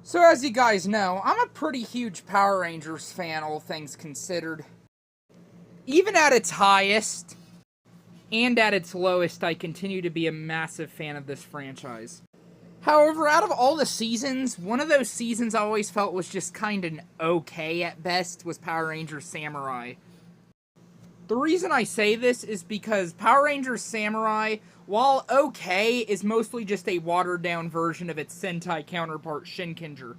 So as you guys know, I'm a pretty huge Power Rangers fan, all things considered. Even at its highest and at its lowest, I continue to be a massive fan of this franchise. However, out of all the seasons, one of those seasons I always felt was just kind of okay at best was Power Rangers Samurai. The reason I say this is because Power Rangers Samurai, while okay, is mostly just a watered-down version of its Sentai counterpart, Shinkenger.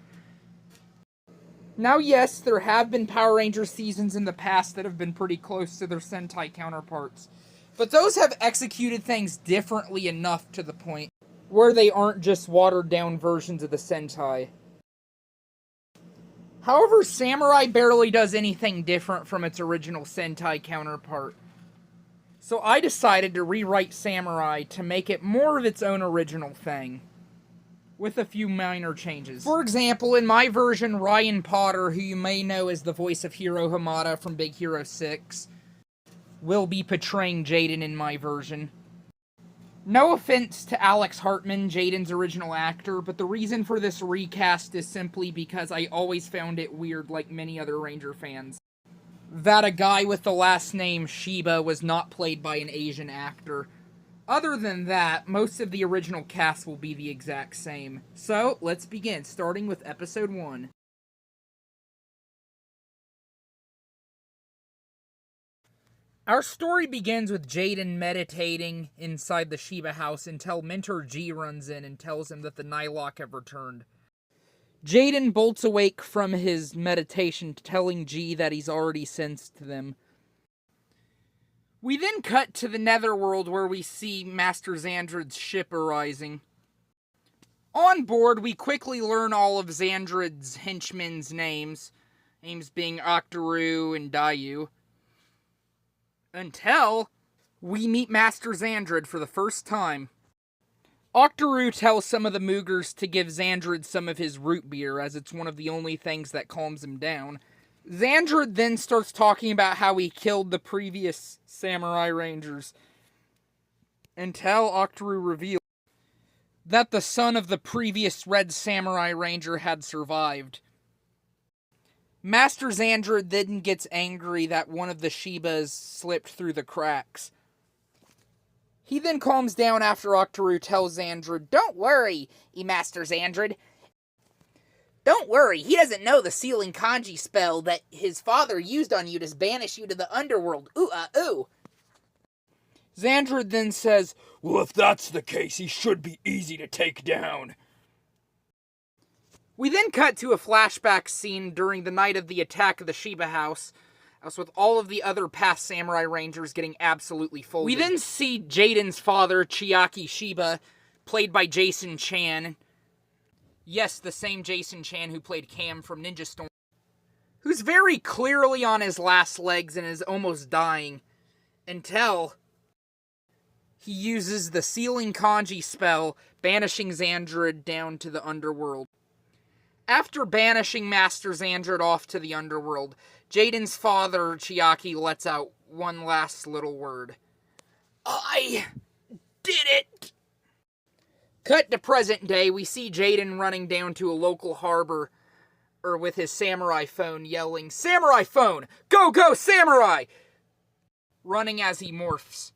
Now, yes, there have been Power Rangers seasons in the past that have been pretty close to their Sentai counterparts, but those have executed things differently enough to the point where they aren't just watered-down versions of the Sentai. However, Samurai barely does anything different from its original Sentai counterpart. So I decided to rewrite Samurai to make it more of its own original thing, with a few minor changes. For example, in my version, Ryan Potter, who you may know as the voice of Hiro Hamada from Big Hero 6, will be portraying Jaden in my version. No offense to Alex Hartman, Jaden's original actor, but the reason for this recast is simply because I always found it weird, like many other Ranger fans, that a guy with the last name Shiba was not played by an Asian actor. Other than that, most of the original cast will be the exact same. So, let's begin, starting with Episode 1. Our story begins with Jaden meditating inside the Shiba house until Mentor G runs in and tells him that the Nylok have returned. Jaden bolts awake from his meditation, telling G that he's already sensed them. We then cut to the Netherworld where we see Master Xandred's ship arising. On board, we quickly learn all of Xandred's henchmen's names being Octoroo and Dayu, until we meet Master Xandred for the first time. Octoroo tells some of the Moogers to give Xandred some of his root beer, as it's one of the only things that calms him down. Xandred then starts talking about how he killed the previous Samurai Rangers, until Octoroo reveals that the son of the previous Red Samurai Ranger had survived. Master Xandred then gets angry that one of the Shibas slipped through the cracks. He then calms down after Octoroo tells Xandred, "Don't worry, Master Xandred. Don't worry, he doesn't know the sealing kanji spell that his father used on you to banish you to the underworld. Ooh. Xandred then says, "Well, if that's the case, he should be easy to take down." We then cut to a flashback scene during the night of the attack of the Shiba house, as with all of the other past Samurai Rangers getting absolutely folded. We then see Jaden's father, Chiaki Shiba, played by Jason Chan. Yes, the same Jason Chan who played Cam from Ninja Storm, who's very clearly on his last legs and is almost dying, until he uses the sealing kanji spell, banishing Xandred down to the underworld. After banishing Master Xandred off to the underworld, Jaden's father, Chiaki, lets out one last little word. "I did it!" Cut to present day, we see Jaden running down to a local harbor, with his samurai phone, yelling, "Samurai phone! Go, go, samurai!" running as he morphs.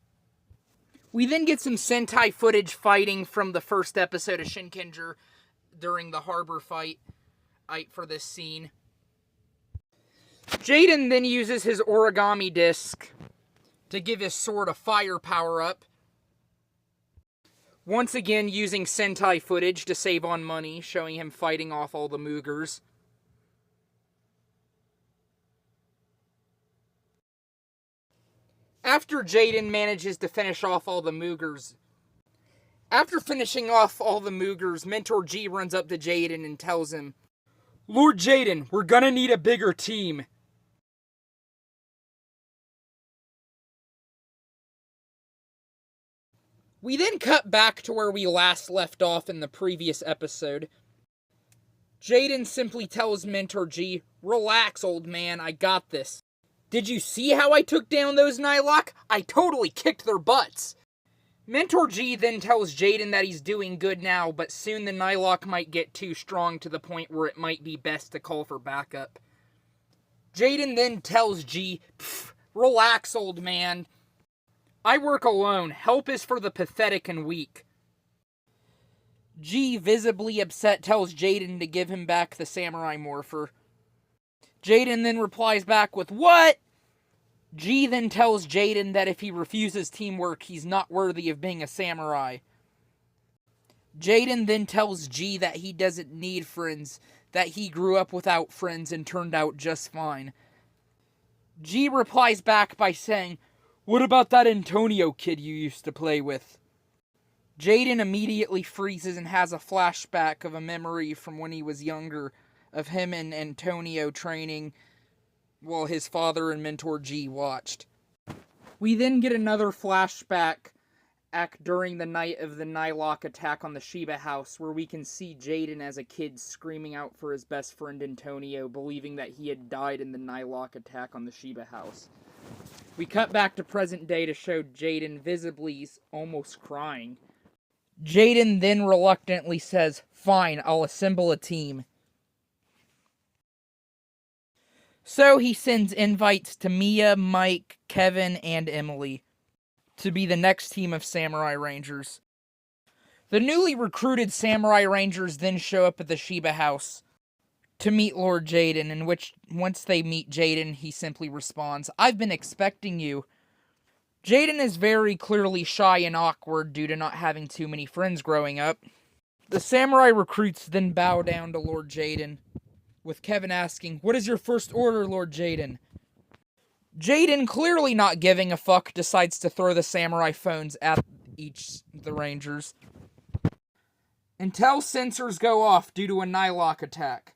We then get some Sentai footage fighting from the first episode of Shinkenger during the harbor fight for this scene. Jaden then uses his origami disc to give his sword a fire power-up, once again using Sentai footage to save on money, showing him fighting off all the Moogers. After Jaden manages to finish off all the Moogers, Mentor G runs up to Jaden and tells him, "Lord Jaden, we're gonna need a bigger team." We then cut back to where we last left off in the previous episode. Jaden simply tells Mentor G, "Relax, old man, I got this. Did you see how I took down those Nylok? I totally kicked their butts." Mentor G then tells Jaden that he's doing good now, but soon the Nightlock might get too strong to the point where it might be best to call for backup. Jaden then tells G, relax, old man. I work alone. Help is for the pathetic and weak. G, visibly upset, tells Jaden to give him back the samurai morpher. Jaden then replies back with, what? G then tells Jaden that if he refuses teamwork, he's not worthy of being a samurai. Jaden then tells G that he doesn't need friends, that he grew up without friends and turned out just fine. G replies back by saying, what about that Antonio kid you used to play with? Jaden immediately freezes and has a flashback of a memory from when he was younger of him and Antonio training while his father and Mentor G watched. We then get another flashback act during the night of the Nightlock attack on the Shiba house, where we can see Jaden as a kid screaming out for his best friend Antonio, believing that he had died in the Nightlock attack on the Shiba house. We cut back to present day to show Jaden visibly almost crying. Jaden then reluctantly says, fine, I'll assemble a team. So he sends invites to Mia, Mike, Kevin, and Emily to be the next team of Samurai Rangers. The newly recruited Samurai Rangers then show up at the Shiba house to meet Lord Jaden, in which, once they meet Jaden, he simply responds, I've been expecting you. Jaden is very clearly shy and awkward due to not having too many friends growing up. The Samurai recruits then bow down to Lord Jaden, with Kevin asking, what is your first order, Lord Jaden? Jaden, clearly not giving a fuck, decides to throw the samurai phones at the Rangers until sensors go off due to a Nightlock attack.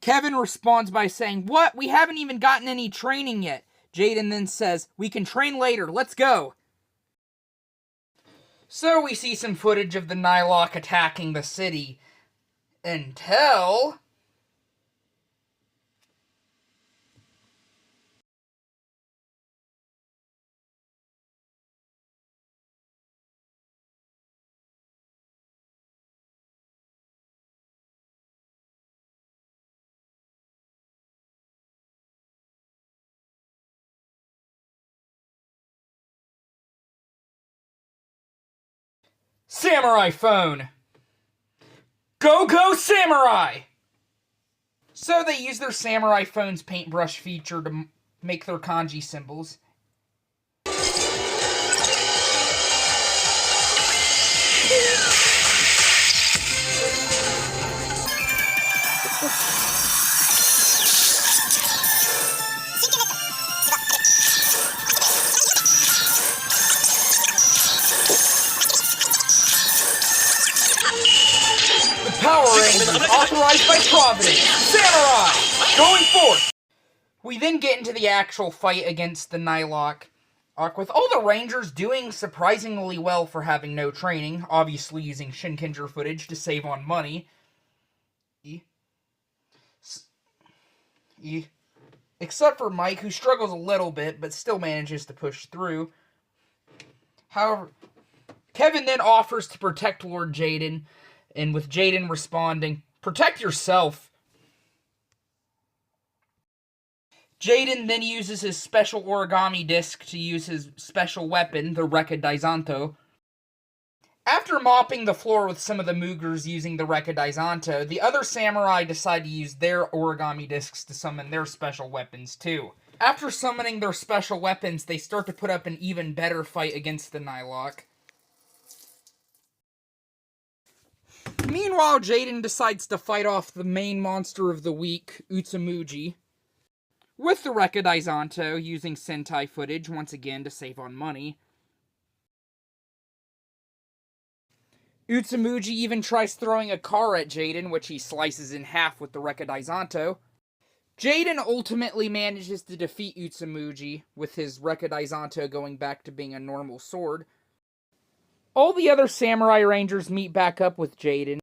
Kevin responds by saying, what? We haven't even gotten any training yet. Jaden then says, we can train later, let's go. So we see some footage of the Nightlock attacking the city until Samurai phone! Go, go, Samurai! So they use their Samurai phone's paintbrush feature to make their kanji symbols. Power Rangers, authorized by Providence. Samurai! Going forth! We then get into the actual fight against the Nightlock, with all the Rangers doing surprisingly well for having no training, obviously using Shinkenger footage to save on money. Except for Mike, who struggles a little bit, but still manages to push through. However, Kevin then offers to protect Lord Jaden, and with Jaden responding, protect yourself. Jaden then uses his special origami disc to use his special weapon, the Rekka Daizanto. After mopping the floor with some of the Moogers using the Rekka Daizanto, the other samurai decide to use their origami discs to summon their special weapons too. After summoning their special weapons, they start to put up an even better fight against the Nightlock. Meanwhile, Jaden decides to fight off the main monster of the week, Utsamuji, with the Rekka Daizanto, using Sentai footage once again to save on money. Utsamuji even tries throwing a car at Jaden, which he slices in half with the Rekka Daizanto. Jaden ultimately manages to defeat Utsamuji, with his Rekka Daizanto going back to being a normal sword. All the other Samurai Rangers meet back up with Jaden.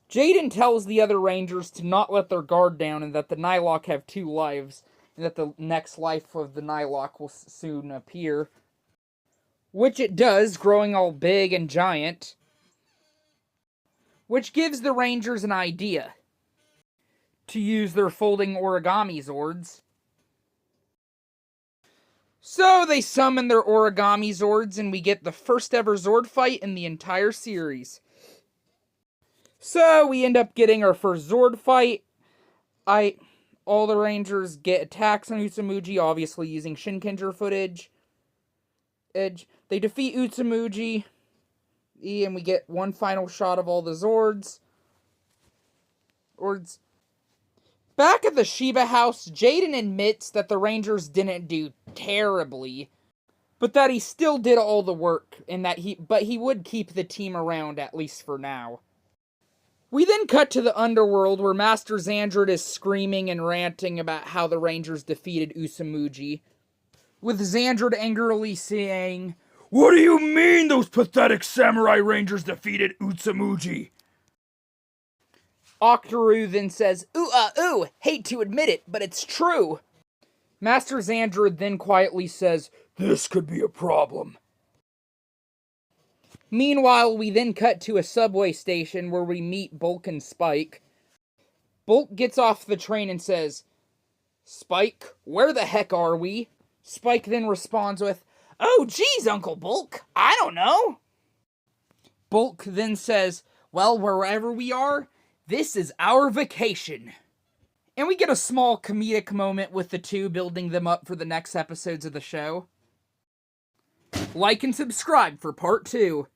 Jaden tells the other Rangers to not let their guard down and that the Nightlock have 2 lives, and that the next life of the Nightlock will soon appear. which it does, growing all big and giant, which gives the Rangers an idea to use their folding origami Zords. So they summon their origami Zords, and we get the first ever Zord fight in the entire series. So we end up getting our first Zord fight. All the Rangers get attacks on Utsamuji, obviously using Shinkenger footage. They defeat Utsamuji, and we get one final shot of all the Zords. Back at the Shiba house, Jaden admits that the Rangers didn't do terribly, but that he still did all the work, and but he would keep the team around, at least for now. We then cut to the underworld, where Master Xandred is screaming and ranting about how the Rangers defeated Utsamuji, with Xandred angrily saying, "What do you mean those pathetic samurai Rangers defeated Utsamuji?" Octoroo then says, "Ooh, hate to admit it, but it's true." Master Xandred then quietly says, "This could be a problem." Meanwhile, we then cut to a subway station where we meet Bulk and Spike. Bulk gets off the train and says, "Spike, where the heck are we?" Spike then responds with, "Oh geez, Uncle Bulk, I don't know." Bulk then says, "Well, wherever we are, this is our vacation." And we get a small comedic moment with the two, building them up for the next episodes of the show. Like and subscribe for part 2.